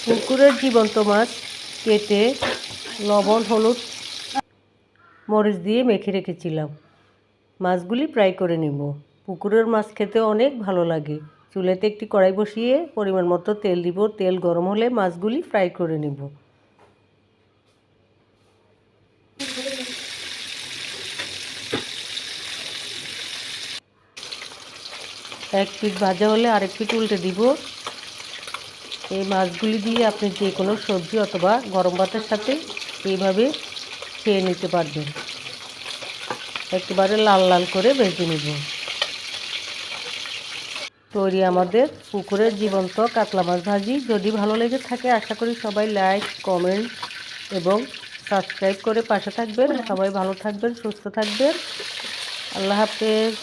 পুকুরের জীবন্ত মাছ কেটে লবণ, হলুদ, মরিচ দিয়ে মেখে রেখেছিলাম। মাছগুলি ফ্রাই করে নিব। পুকুরের মাছ খেতে অনেক ভালো লাগে। চুলাতে একটি কড়াই বসিয়ে পরিমাণ মতো তেল দিব। তেল গরম হলে মাছগুলি ফ্রাই করে নিব। এক পিঠ ভাজা হলে আরেক পিঠ উল্টে দিব। এই মাছগুলি দিয়ে আপনি যে কোনো সবজি অথবা গরম ভাতের সাথে এইভাবে খেয়ে নিতে পারবেন। একেবারে লাল লাল করে ভেজে নিব। তৈরি আমাদের পুকুরের জীবন্ত কাতলা মাছ ভাজি। যদি ভালো লেগে থাকে আশা করি সবাই লাইক, কমেন্ট এবং সাবস্ক্রাইব করে পাশে থাকবেন। সবাই ভালো থাকবেন, সুস্থ থাকবেন। আল্লাহ হাফেজ।